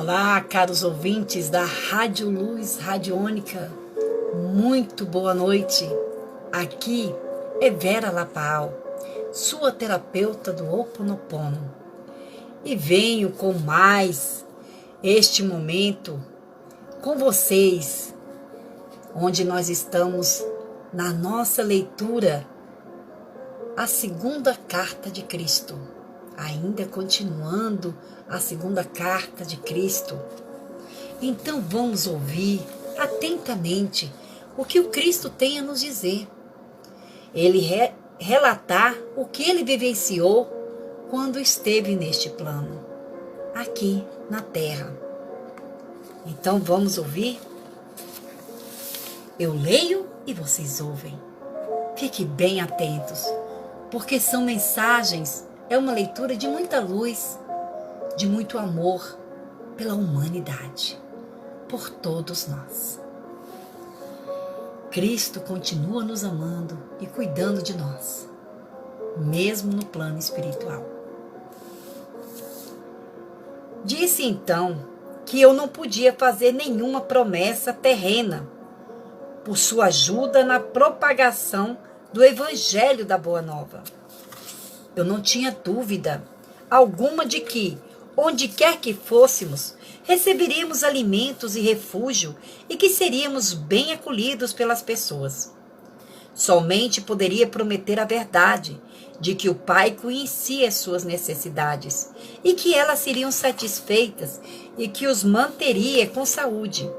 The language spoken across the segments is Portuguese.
Olá, caros ouvintes da Rádio Luz Radiônica, muito boa noite. Aqui é Vera Lapao, sua terapeuta do Ho'oponopono, e venho com mais este momento com vocês, onde nós estamos na nossa leitura, a segunda carta de Cristo. Ainda continuando a segunda carta de Cristo. Então vamos ouvir atentamente o que o Cristo tem a nos dizer. Ele relatar o que ele vivenciou quando esteve neste plano, aqui na Terra. Então vamos ouvir? Eu leio e vocês ouvem. Fiquem bem atentos, porque são mensagens. É uma leitura de muita luz, de muito amor pela humanidade, por todos nós. Cristo continua nos amando e cuidando de nós, mesmo no plano espiritual. Disse então que eu não podia fazer nenhuma promessa terrena por sua ajuda na propagação do Evangelho da Boa Nova. Eu não tinha dúvida alguma de que, onde quer que fôssemos, receberíamos alimentos e refúgio e que seríamos bem acolhidos pelas pessoas. Somente poderia prometer a verdade de que o Pai conhecia as suas necessidades e que elas seriam satisfeitas e que os manteria com saúde.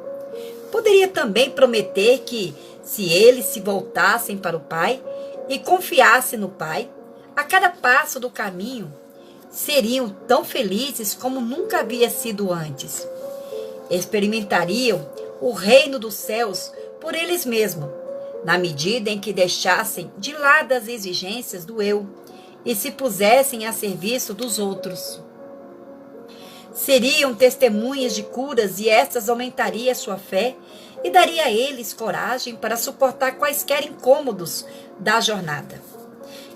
Poderia também prometer que, se eles se voltassem para o Pai e confiassem no Pai, a cada passo do caminho, seriam tão felizes como nunca havia sido antes. Experimentariam o reino dos céus por eles mesmos, na medida em que deixassem de lado as exigências do eu e se pusessem a serviço dos outros. Seriam testemunhas de curas e estas aumentaria sua fé e daria a eles coragem para suportar quaisquer incômodos da jornada.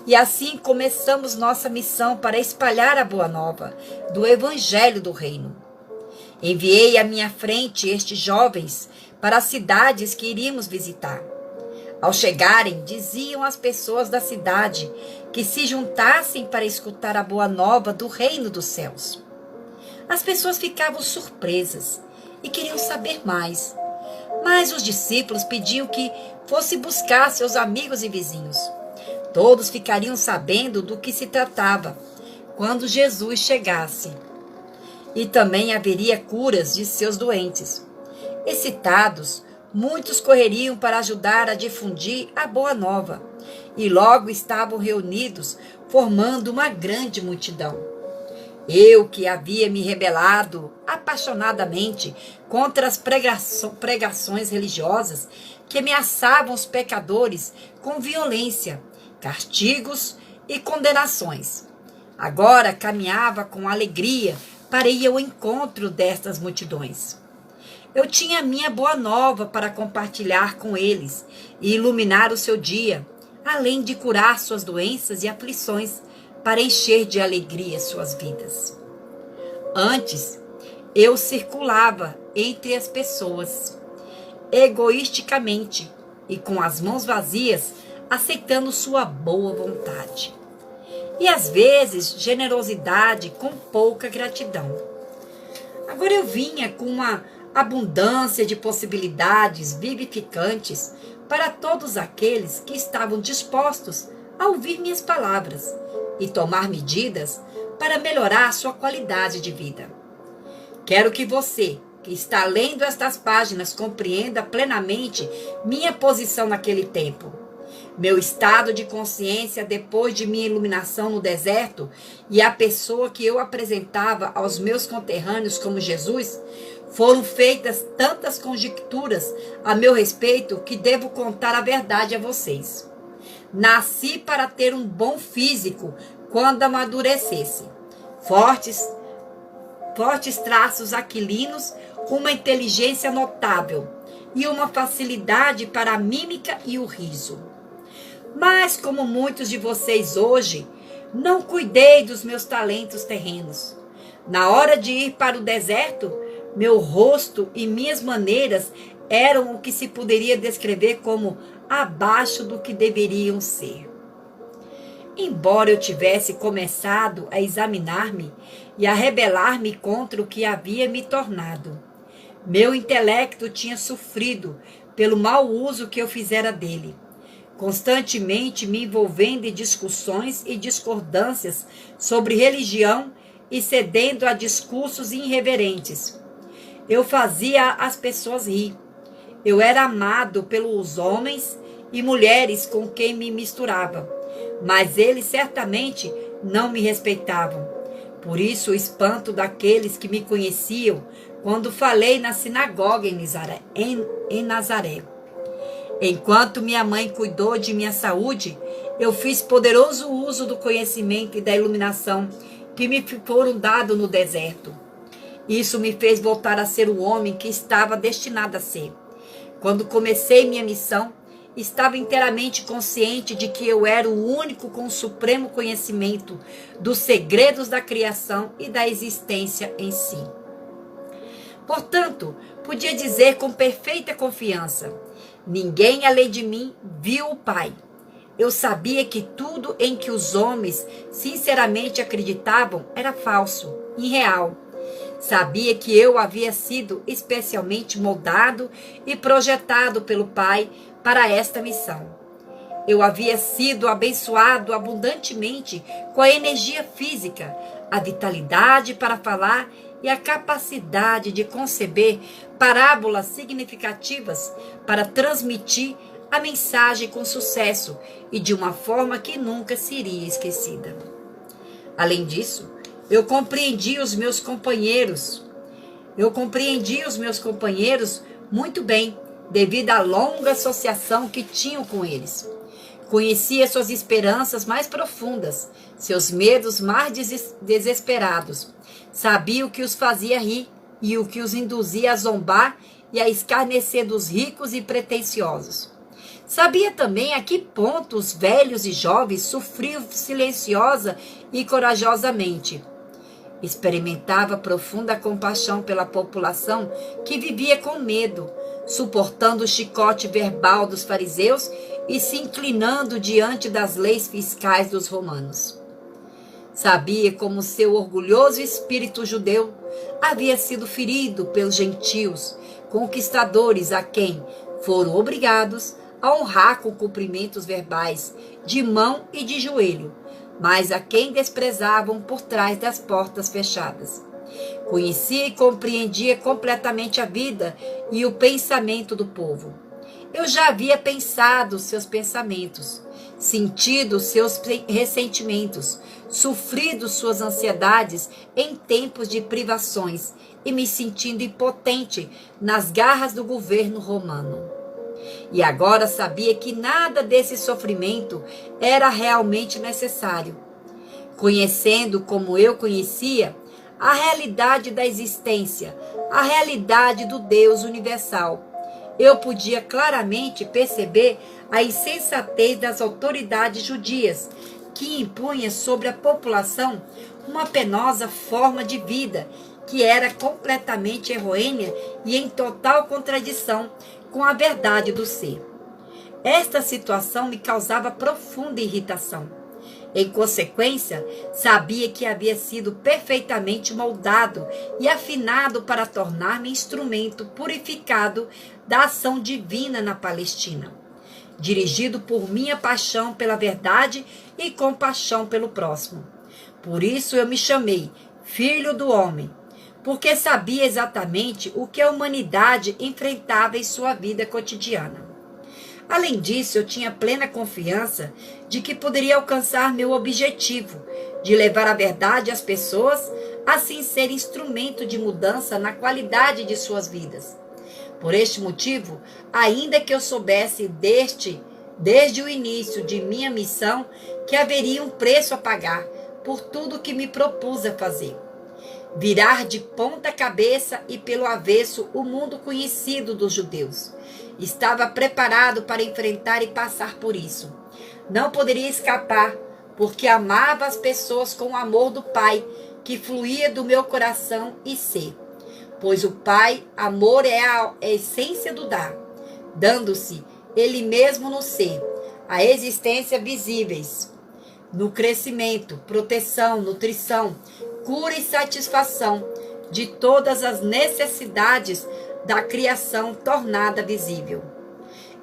E assim começamos nossa missão para espalhar a boa nova do Evangelho do Reino. Enviei à minha frente estes jovens para as cidades que iríamos visitar. Ao chegarem, diziam às pessoas da cidade que se juntassem para escutar a boa nova do Reino dos Céus. As pessoas ficavam surpresas e queriam saber mais. Mas os discípulos pediam que fosse buscar seus amigos e vizinhos. Todos ficariam sabendo do que se tratava quando Jesus chegasse. E também haveria curas de seus doentes. Excitados, muitos correriam para ajudar a difundir a boa nova. E logo estavam reunidos, formando uma grande multidão. Eu, que havia me rebelado apaixonadamente contra as pregações religiosas que ameaçavam os pecadores com violência, castigos e condenações. Agora caminhava com alegria para ir ao encontro destas multidões. Eu tinha minha boa nova para compartilhar com eles e iluminar o seu dia, além de curar suas doenças e aflições para encher de alegria suas vidas. Antes, eu circulava entre as pessoas, egoisticamente e com as mãos vazias, aceitando sua boa vontade. E às vezes, generosidade com pouca gratidão. Agora eu vinha com uma abundância de possibilidades vivificantes para todos aqueles que estavam dispostos a ouvir minhas palavras e tomar medidas para melhorar sua qualidade de vida. Quero que você, que está lendo estas páginas, compreenda plenamente minha posição naquele tempo. Meu estado de consciência depois de minha iluminação no deserto e a pessoa que eu apresentava aos meus conterrâneos como Jesus, foram feitas tantas conjecturas a meu respeito que devo contar a verdade a vocês. Nasci para ter um bom físico quando amadurecesse, fortes traços aquilinos, uma inteligência notável e uma facilidade para a mímica e o riso. Mas, como muitos de vocês hoje, não cuidei dos meus talentos terrenos. Na hora de ir para o deserto, Meu rosto e minhas maneiras eram o que se poderia descrever como abaixo do que deveriam ser. Embora eu tivesse começado a examinar-me e a rebelar-me contra o que havia me tornado, meu intelecto tinha sofrido pelo mau uso que eu fizera dele, constantemente me envolvendo em discussões e discordâncias sobre religião e cedendo a discursos irreverentes. Eu fazia as pessoas rir. Eu era amado pelos homens e mulheres com quem me misturava, mas eles certamente não me respeitavam. Por isso o espanto daqueles que me conheciam quando falei na sinagoga em Nazaré. Enquanto minha mãe cuidou de minha saúde, eu fiz poderoso uso do conhecimento e da iluminação que me foram dados no deserto. Isso me fez voltar a ser o homem que estava destinado a ser. Quando comecei minha missão, estava inteiramente consciente de que eu era o único com o supremo conhecimento dos segredos da criação e da existência em si. Portanto, podia dizer com perfeita confiança: ninguém além de mim viu o Pai. Eu sabia que tudo em que os homens sinceramente acreditavam era falso, irreal. Sabia que eu havia sido especialmente moldado e projetado pelo Pai para esta missão. Eu havia sido abençoado abundantemente com a energia física, a vitalidade para falar e a capacidade de conceber parábolas significativas para transmitir a mensagem com sucesso e de uma forma que nunca seria esquecida. Além disso, eu compreendi os meus companheiros muito bem, devido à longa associação que tinham com eles. Conhecia suas esperanças mais profundas, seus medos mais desesperados. Sabia o que os fazia rir e o que os induzia a zombar e a escarnecer dos ricos e pretensiosos. Sabia também a que ponto os velhos e jovens sofriam silenciosa e corajosamente. Experimentava profunda compaixão pela população que vivia com medo, suportando o chicote verbal dos fariseus e se inclinando diante das leis fiscais dos romanos. Sabia como seu orgulhoso espírito judeu havia sido ferido pelos gentios, conquistadores a quem foram obrigados a honrar com cumprimentos verbais, de mão e de joelho, mas a quem desprezavam por trás das portas fechadas. Conhecia e compreendia completamente a vida e o pensamento do povo. Eu já havia pensado seus pensamentos, sentido seus ressentimentos, sofrido suas ansiedades em tempos de privações e me sentindo impotente nas garras do governo romano. E agora sabia que nada desse sofrimento era realmente necessário. Conhecendo como eu conhecia a realidade da existência, a realidade do Deus universal, eu podia claramente perceber a insensatez das autoridades judias, que impunha sobre a população uma penosa forma de vida que era completamente errônea e em total contradição com a verdade do ser. Esta situação me causava profunda irritação. Em consequência, sabia que havia sido perfeitamente moldado e afinado para tornar-me instrumento purificado da ação divina na Palestina, dirigido por minha paixão pela verdade e compaixão pelo próximo. Por isso eu me chamei Filho do Homem, porque sabia exatamente o que a humanidade enfrentava em sua vida cotidiana. Além disso, eu tinha plena confiança de que poderia alcançar meu objetivo, de levar a verdade às pessoas, assim ser instrumento de mudança na qualidade de suas vidas. Por este motivo, ainda que eu soubesse desde o início de minha missão, que haveria um preço a pagar por tudo que me propus a fazer. Virar de ponta cabeça e pelo avesso o mundo conhecido dos judeus. Estava preparado para enfrentar e passar por isso. Não poderia escapar, porque amava as pessoas com o amor do Pai, que fluía do meu coração e ser. Pois o Pai, amor, é a essência do dar, dando-se Ele mesmo no ser, a existência visíveis, no crescimento, proteção, nutrição, cura e satisfação de todas as necessidades da criação tornada visível.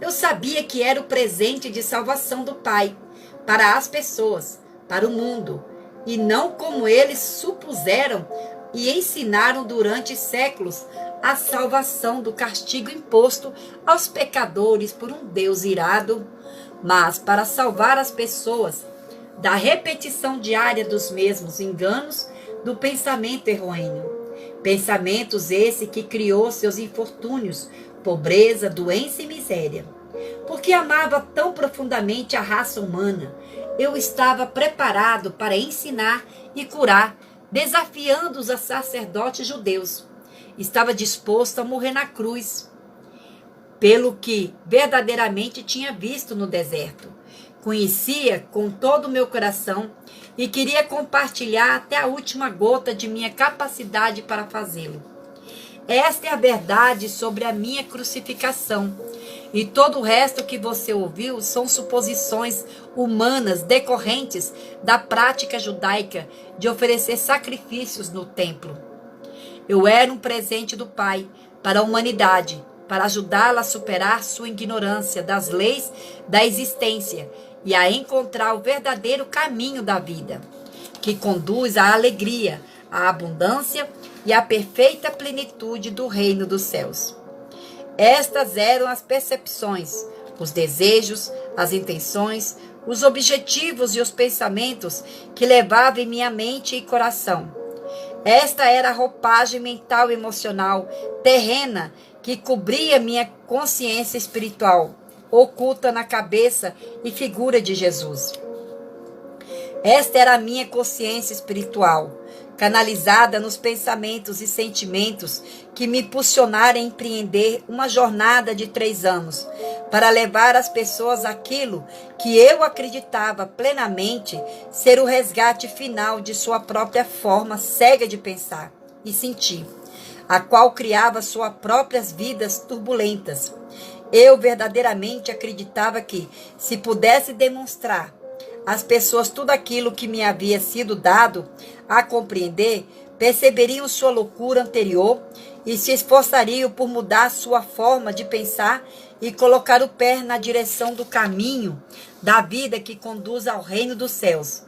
Eu sabia que era o presente de salvação do Pai para as pessoas, para o mundo, e não como eles supuseram e ensinaram durante séculos a salvação do castigo imposto aos pecadores por um Deus irado, mas para salvar as pessoas da repetição diária dos mesmos enganos do pensamento errôneo. Pensamentos esse que criou seus infortúnios, pobreza, doença e miséria. Porque amava tão profundamente a raça humana, eu estava preparado para ensinar e curar, desafiando os sacerdotes judeus. Estava disposto a morrer na cruz, pelo que verdadeiramente tinha visto no deserto. Conhecia com todo o meu coração e queria compartilhar até a última gota de minha capacidade para fazê-lo. Esta é a verdade sobre a minha crucificação. E todo o resto que você ouviu são suposições humanas decorrentes da prática judaica de oferecer sacrifícios no templo. Eu era um presente do Pai para a humanidade, para ajudá-la a superar sua ignorância das leis da existência e a encontrar o verdadeiro caminho da vida, que conduz à alegria, à abundância e à perfeita plenitude do reino dos céus. Estas eram as percepções, os desejos, as intenções, os objetivos e os pensamentos que levavam em minha mente e coração. Esta era a roupagem mental e emocional terrena que cobria minha consciência espiritual, oculta na cabeça e figura de Jesus. Esta era a minha consciência espiritual, canalizada nos pensamentos e sentimentos que me impulsionaram a empreender uma jornada de 3 anos, para levar às pessoas aquilo que eu acreditava plenamente ser o resgate final de sua própria forma cega de pensar e sentir, a qual criava suas próprias vidas turbulentas. Eu verdadeiramente acreditava que, se pudesse demonstrar às pessoas tudo aquilo que me havia sido dado a compreender, perceberiam sua loucura anterior e se esforçariam por mudar sua forma de pensar e colocar o pé na direção do caminho da vida que conduz ao reino dos céus.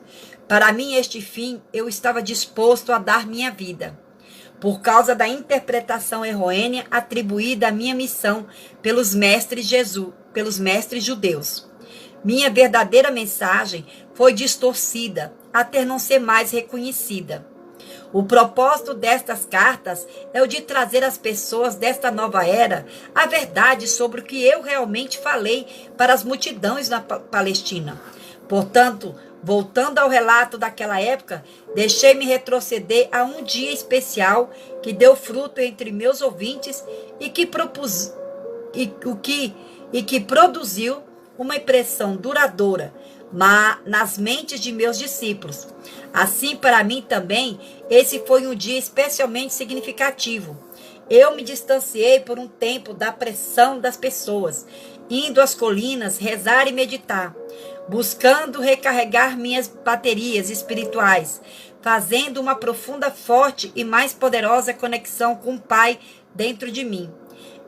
Para mim, este fim, eu estava disposto a dar minha vida, por causa da interpretação errônea atribuída à minha missão pelos mestres judeus. Minha verdadeira mensagem foi distorcida até não ser mais reconhecida. O propósito destas cartas é o de trazer às pessoas desta nova era a verdade sobre o que eu realmente falei para as multidões na Palestina. Portanto, voltando ao relato daquela época, deixei-me retroceder a um dia especial que deu fruto entre meus ouvintes e que produziu uma impressão duradoura nas mentes de meus discípulos. Assim, para mim também, esse foi um dia especialmente significativo. Eu me distanciei por um tempo da pressão das pessoas, indo às colinas rezar e meditar, buscando recarregar minhas baterias espirituais, fazendo uma profunda, forte e mais poderosa conexão com o Pai dentro de mim.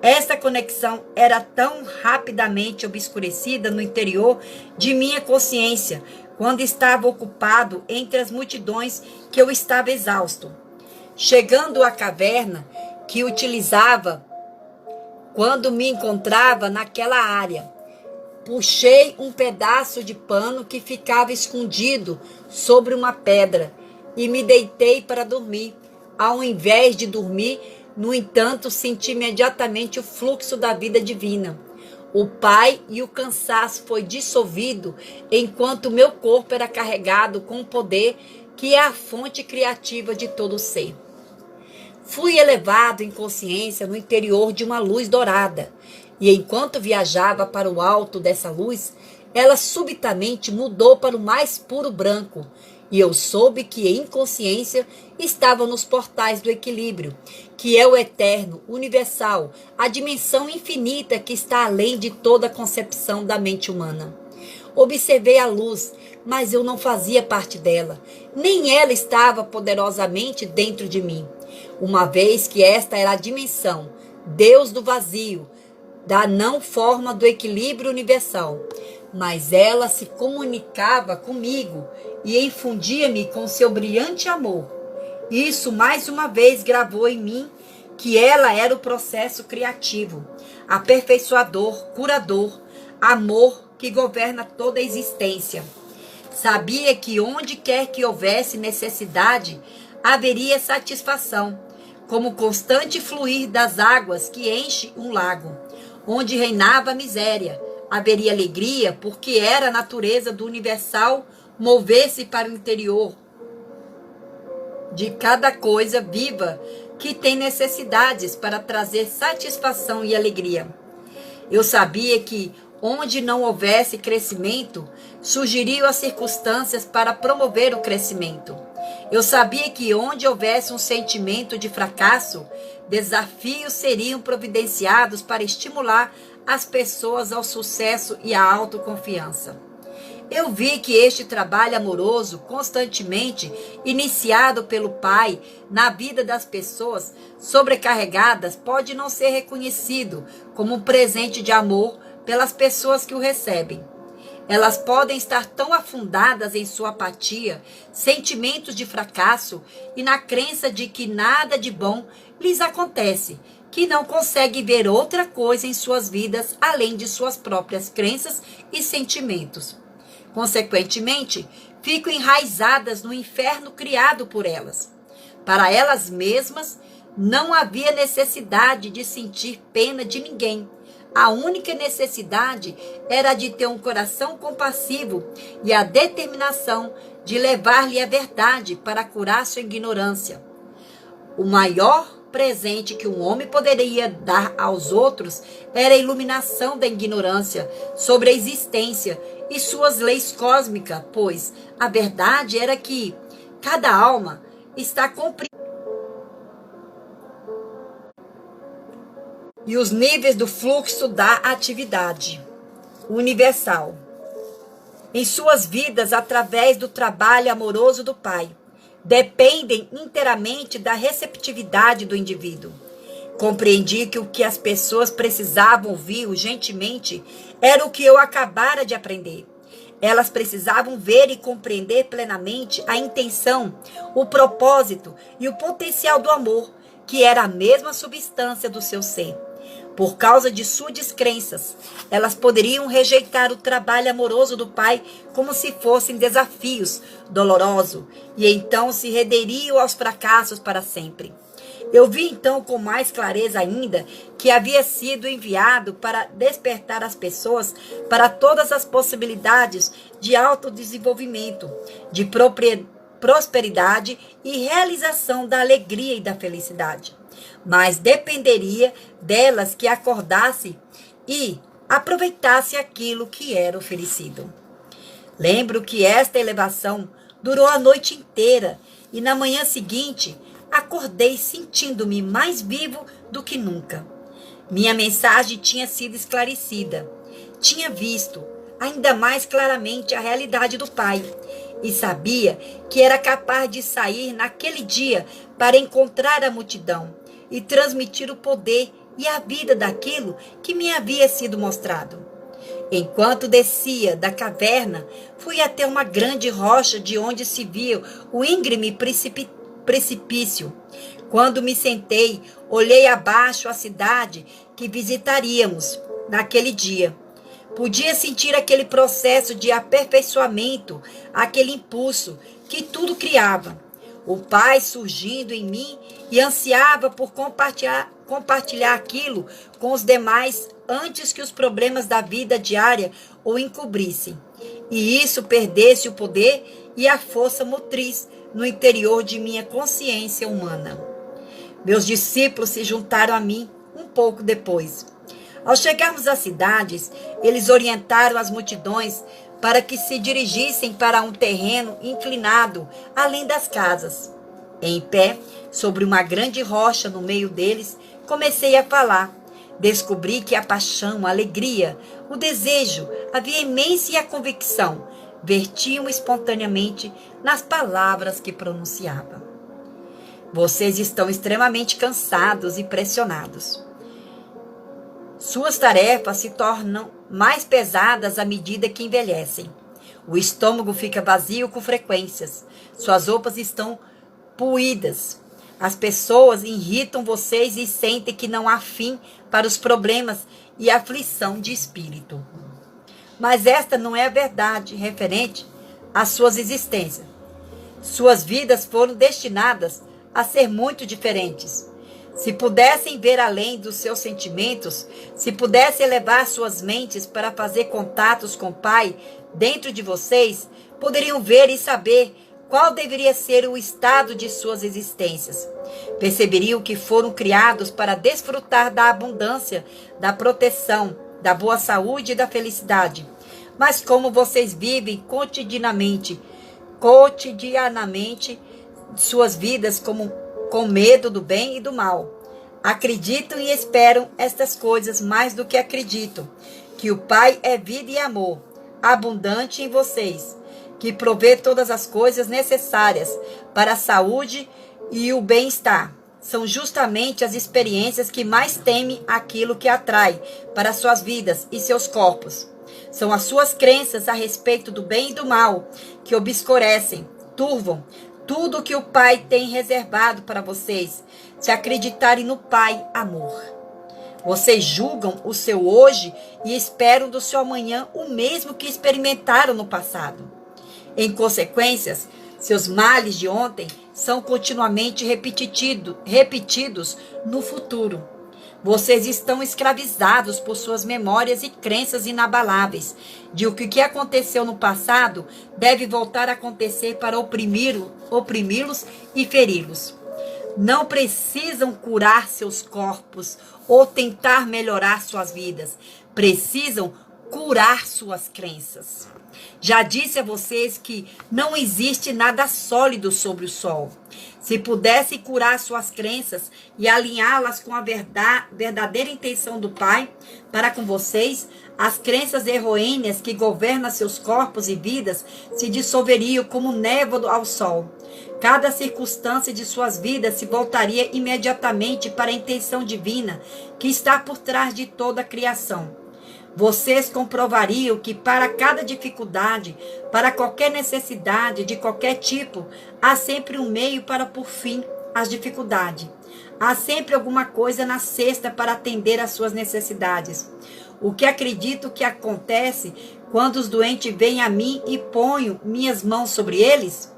Esta conexão era tão rapidamente obscurecida no interior de minha consciência, quando estava ocupado entre as multidões, que eu estava exausto. Chegando à caverna que utilizava quando me encontrava naquela área, puxei um pedaço de pano que ficava escondido sobre uma pedra e me deitei para dormir. Ao invés de dormir, no entanto, senti imediatamente o fluxo da vida divina. O Pai e o cansaço foi dissolvido enquanto meu corpo era carregado com o poder que é a fonte criativa de todo o ser. Fui elevado em consciência no interior de uma luz dourada, e enquanto viajava para o alto dessa luz, ela subitamente mudou para o mais puro branco, E eu soube que em consciência estava nos portais do equilíbrio, que é o eterno, universal, a dimensão infinita que está além de toda concepção da mente humana. Observei a luz, mas eu não fazia parte dela, nem ela estava poderosamente dentro de mim, uma vez que esta era a dimensão, Deus do vazio, da não forma do equilíbrio universal. Mas ela se comunicava comigo e infundia-me com seu brilhante amor. Isso mais uma vez gravou em mim que ela era o processo criativo, aperfeiçoador, curador, amor que governa toda a existência. Sabia que onde quer que houvesse necessidade, haveria satisfação, como o constante fluir das águas que enche um lago. Onde reinava a miséria, haveria alegria, porque era a natureza do universal mover-se para o interior de cada coisa viva que tem necessidades para trazer satisfação e alegria. Eu sabia que onde não houvesse crescimento, surgiriam as circunstâncias para promover o crescimento. Eu sabia que onde houvesse um sentimento de fracasso, desafios seriam providenciados para estimular as pessoas ao sucesso e à autoconfiança. Eu vi que este trabalho amoroso, constantemente iniciado pelo Pai na vida das pessoas sobrecarregadas, pode não ser reconhecido como um presente de amor pelas pessoas que o recebem. Elas podem estar tão afundadas em sua apatia, sentimentos de fracasso e na crença de que nada de bom lhes acontece, que não conseguem ver outra coisa em suas vidas além de suas próprias crenças e sentimentos. Consequentemente, ficam enraizadas no inferno criado por elas. Para elas mesmas, não havia necessidade de sentir pena de ninguém. A única necessidade era de ter um coração compassivo e a determinação de levar-lhe a verdade para curar sua ignorância. O maior presente que um homem poderia dar aos outros era a iluminação da ignorância sobre a existência e suas leis cósmicas, pois a verdade era que cada alma está compreendendo e os níveis do fluxo da atividade universal em suas vidas através do trabalho amoroso do Pai dependem inteiramente da receptividade do indivíduo. Compreendi que o que as pessoas precisavam ouvir urgentemente era o que eu acabara de aprender. Elas precisavam ver e compreender plenamente a intenção, o propósito e o potencial do amor, que era a mesma substância do seu ser. Por causa de suas descrenças, elas poderiam rejeitar o trabalho amoroso do Pai como se fossem desafios dolorosos, e então se renderiam aos fracassos para sempre. Eu vi então com mais clareza ainda que havia sido enviado para despertar as pessoas para todas as possibilidades de autodesenvolvimento, de prosperidade e realização da alegria e da felicidade. Mas dependeria delas que acordasse e aproveitasse aquilo que era oferecido. Lembro que esta elevação durou a noite inteira e na manhã seguinte acordei sentindo-me mais vivo do que nunca. Minha mensagem tinha sido esclarecida. Tinha visto ainda mais claramente a realidade do Pai e sabia que era capaz de sair naquele dia para encontrar a multidão e transmitir o poder e a vida daquilo que me havia sido mostrado. Enquanto descia da caverna, fui até uma grande rocha de onde se via o íngreme precipício. Quando me sentei, olhei abaixo a cidade que visitaríamos naquele dia. Podia sentir aquele processo de aperfeiçoamento, aquele impulso que tudo criava. O Pai surgindo em mim e ansiava por compartilhar aquilo com os demais antes que os problemas da vida diária o encobrissem. E isso perdesse o poder e a força motriz no interior de minha consciência humana. Meus discípulos se juntaram a mim um pouco depois. Ao chegarmos às cidades, eles orientaram as multidões para que se dirigissem para um terreno inclinado além das casas. Em pé, sobre uma grande rocha no meio deles, comecei a falar. Descobri que a paixão, a alegria, o desejo, a veemência e a convicção vertiam espontaneamente nas palavras que pronunciava. Vocês estão extremamente cansados e pressionados. Suas tarefas se tornam mais pesadas à medida que envelhecem. O estômago fica vazio com frequências. Suas roupas estão puídas. As pessoas irritam vocês e sentem que não há fim para os problemas e aflição de espírito. Mas esta não é a verdade referente às suas existências. Suas vidas foram destinadas a ser muito diferentes. Se pudessem ver além dos seus sentimentos, se pudessem elevar suas mentes para fazer contatos com o Pai dentro de vocês, poderiam ver e saber qual deveria ser o estado de suas existências. Perceberiam que foram criados para desfrutar da abundância, da proteção, da boa saúde e da felicidade. Mas como vocês vivem cotidianamente suas vidas com medo do bem e do mal. Acreditam e esperam estas coisas mais do que acreditam, que o Pai é vida e amor, abundante em vocês, que provê todas as coisas necessárias para a saúde e o bem-estar. São justamente as experiências que mais temem aquilo que atrai para suas vidas e seus corpos. São as suas crenças a respeito do bem e do mal que obscurecem, turvam tudo o que o Pai tem reservado para vocês, se acreditarem no Pai amor. Vocês julgam o seu hoje e esperam do seu amanhã o mesmo que experimentaram no passado. Em consequência, seus males de ontem são continuamente repetidos no futuro. Vocês estão escravizados por suas memórias e crenças inabaláveis de o que aconteceu no passado deve voltar a acontecer para oprimí-los e feri-los. Não precisam curar seus corpos ou tentar melhorar suas vidas. Precisam curar suas crenças. Já disse a vocês que não existe nada sólido sobre o sol. Se pudesse curar suas crenças e alinhá-las com a verdadeira intenção do Pai para com vocês, as crenças errôneas que governam seus corpos e vidas se dissolveriam como névoa ao sol. Cada circunstância de suas vidas se voltaria imediatamente para a intenção divina que está por trás de toda a criação. Vocês comprovariam que para cada dificuldade, para qualquer necessidade de qualquer tipo, há sempre um meio para pôr fim às dificuldades. Há sempre alguma coisa na cesta para atender às suas necessidades. O que acredito que acontece quando os doentes vêm a mim e ponho minhas mãos sobre eles?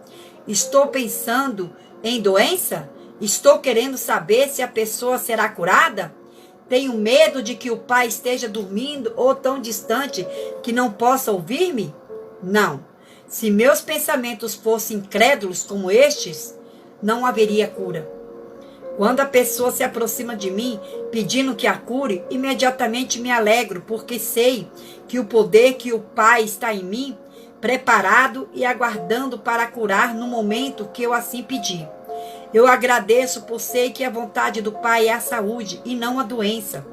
Estou pensando em doença? Estou querendo saber se a pessoa será curada? Tenho medo de que o Pai esteja dormindo ou tão distante que não possa ouvir-me? Não. Se meus pensamentos fossem incrédulos como estes, não haveria cura. Quando a pessoa se aproxima de mim pedindo que a cure, imediatamente me alegro, porque sei que o poder que o Pai está em mim, preparado e aguardando para curar no momento que eu assim pedir. Eu agradeço por sei que a vontade do Pai é a saúde e não a doença.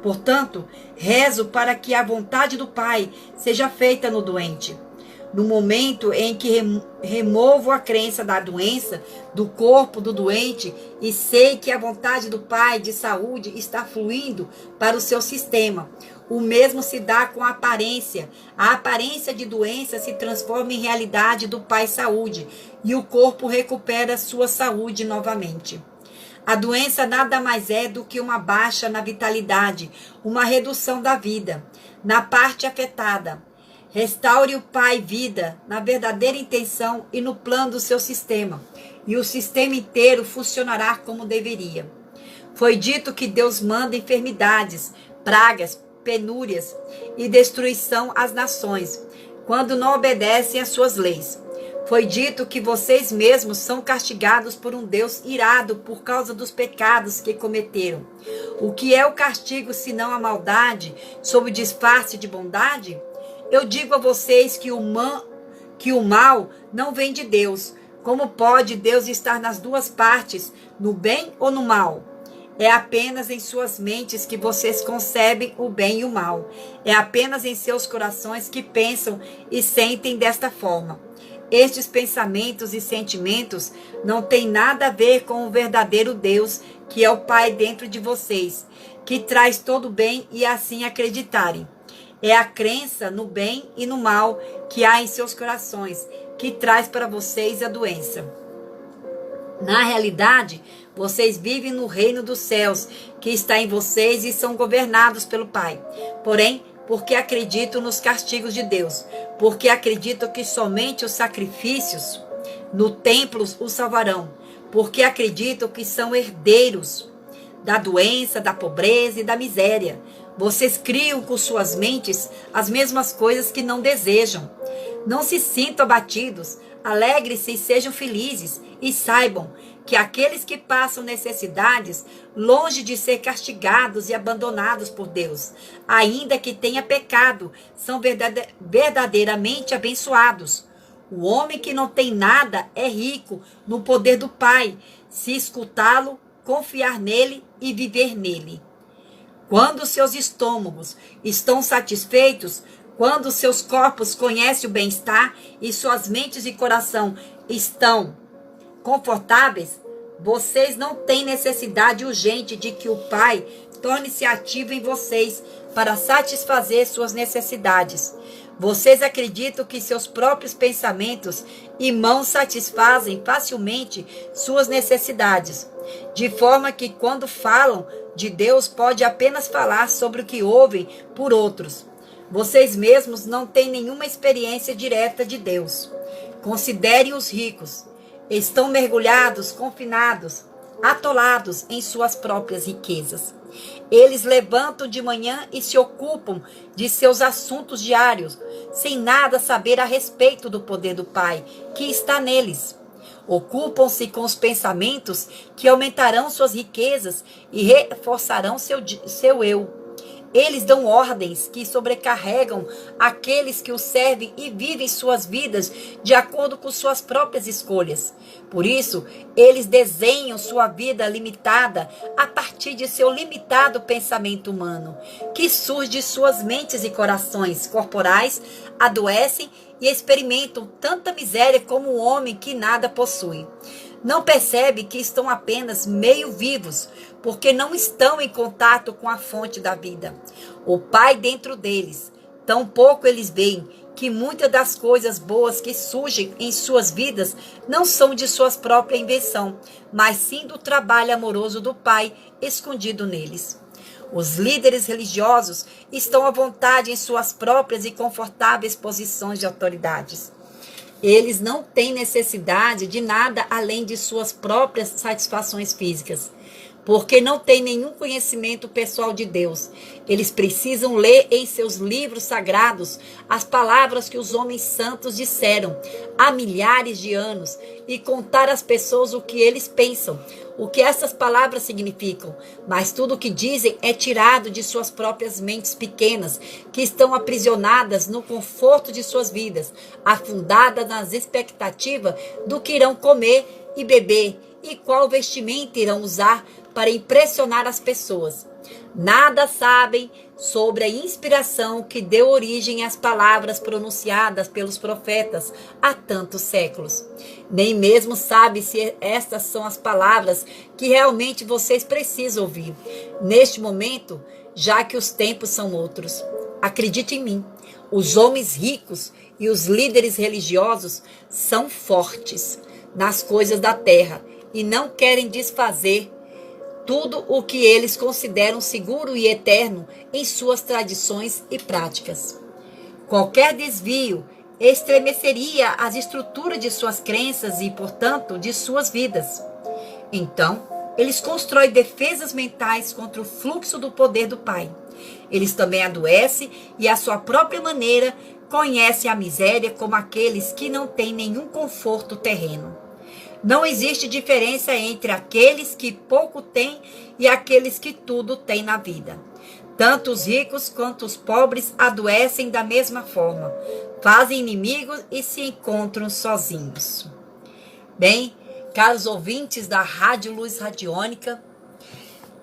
Portanto, rezo para que a vontade do Pai seja feita no doente. No momento em que removo a crença da doença do corpo do doente e sei que a vontade do Pai de saúde está fluindo para o seu sistema, o mesmo se dá com a aparência. A aparência de doença se transforma em realidade do Pai Saúde e o corpo recupera sua saúde novamente. A doença nada mais é do que uma baixa na vitalidade, uma redução da vida, na parte afetada. Restaure o Pai vida na verdadeira intenção e no plano do seu sistema, e o sistema inteiro funcionará como deveria. Foi dito que Deus manda enfermidades, pragas, penúrias e destruição às nações, quando não obedecem às suas leis. Foi dito que vocês mesmos são castigados por um Deus irado por causa dos pecados que cometeram. O que é o castigo senão a maldade, sob o disfarce de bondade? Eu digo a vocês que o mal não vem de Deus. Como pode Deus estar nas duas partes, no bem ou no mal? É apenas em suas mentes que vocês concebem o bem e o mal. É apenas em seus corações que pensam e sentem desta forma. Estes pensamentos e sentimentos não têm nada a ver com o verdadeiro Deus, que é o Pai dentro de vocês, que traz todo o bem e assim acreditarem. É a crença no bem e no mal que há em seus corações, que traz para vocês a doença. Na realidade, vocês vivem no reino dos céus, que está em vocês e são governados pelo Pai. Porém, porque acreditam nos castigos de Deus, porque acreditam que somente os sacrifícios no templo os salvarão, porque acreditam que são herdeiros da doença, da pobreza e da miséria. Vocês criam com suas mentes as mesmas coisas que não desejam. Não se sintam abatidos, alegrem-se e sejam felizes, e saibam que aqueles que passam necessidades, longe de ser castigados e abandonados por Deus, ainda que tenha pecado, são verdadeiramente abençoados. O homem que não tem nada é rico no poder do Pai, se escutá-lo, confiar nele e viver nele. Quando seus estômagos estão satisfeitos, quando seus corpos conhecem o bem-estar e suas mentes e coração estão confortáveis, vocês não têm necessidade urgente de que o Pai torne-se ativo em vocês para satisfazer suas necessidades. Vocês acreditam que seus próprios pensamentos e mãos satisfazem facilmente suas necessidades, de forma que quando falam de Deus pode apenas falar sobre o que ouvem por outros. Vocês mesmos não têm nenhuma experiência direta de Deus. Considerem os ricos. Estão mergulhados, confinados, atolados em suas próprias riquezas. Eles levantam de manhã e se ocupam de seus assuntos diários, sem nada saber a respeito do poder do Pai que está neles. Ocupam-se com os pensamentos que aumentarão suas riquezas e reforçarão seu eu. Eles dão ordens que sobrecarregam aqueles que os servem e vivem suas vidas de acordo com suas próprias escolhas. Por isso, eles desenham sua vida limitada a partir de seu limitado pensamento humano, que surge de suas mentes e corações corporais, adoecem e experimentam tanta miséria como um homem que nada possui. Não percebe que estão apenas meio vivos, porque não estão em contato com a fonte da vida, o Pai dentro deles. Tampouco eles veem que muitas das coisas boas que surgem em suas vidas não são de sua própria invenção, mas sim do trabalho amoroso do Pai escondido neles. Os líderes religiosos estão à vontade em suas próprias e confortáveis posições de autoridades. Eles não têm necessidade de nada além de suas próprias satisfações físicas, porque não têm nenhum conhecimento pessoal de Deus. Eles precisam ler em seus livros sagrados as palavras que os homens santos disseram há milhares de anos e contar às pessoas o que eles pensam, o que essas palavras significam. Mas tudo o que dizem é tirado de suas próprias mentes pequenas, que estão aprisionadas no conforto de suas vidas, afundadas nas expectativas do que irão comer e beber e qual vestimenta irão usar para impressionar as pessoas. Nada sabem sobre a inspiração que deu origem às palavras pronunciadas pelos profetas há tantos séculos. Nem mesmo sabem se estas são as palavras que realmente vocês precisam ouvir neste momento, já que os tempos são outros. Acredite em mim, os homens ricos e os líderes religiosos são fortes nas coisas da terra e não querem desfazer tudo o que eles consideram seguro e eterno em suas tradições e práticas. Qualquer desvio estremeceria as estruturas de suas crenças e, portanto, de suas vidas. Então, eles constroem defesas mentais contra o fluxo do poder do Pai. Eles também adoecem e, à sua própria maneira, conhecem a miséria como aqueles que não têm nenhum conforto terreno. Não existe diferença entre aqueles que pouco têm e aqueles que tudo têm na vida. Tanto os ricos quanto os pobres adoecem da mesma forma, fazem inimigos e se encontram sozinhos. Bem, caros ouvintes da Rádio Luz Radiônica,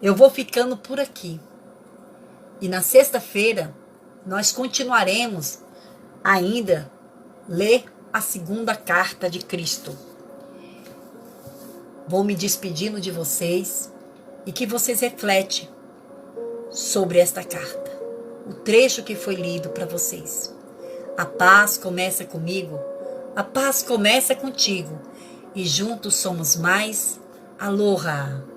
eu vou ficando por aqui. E na sexta-feira, nós continuaremos ainda ler a segunda carta de Cristo. Vou me despedindo de vocês e que vocês refletem sobre esta carta, o trecho que foi lido para vocês. A paz começa comigo, a paz começa contigo, e juntos somos mais. Aloha!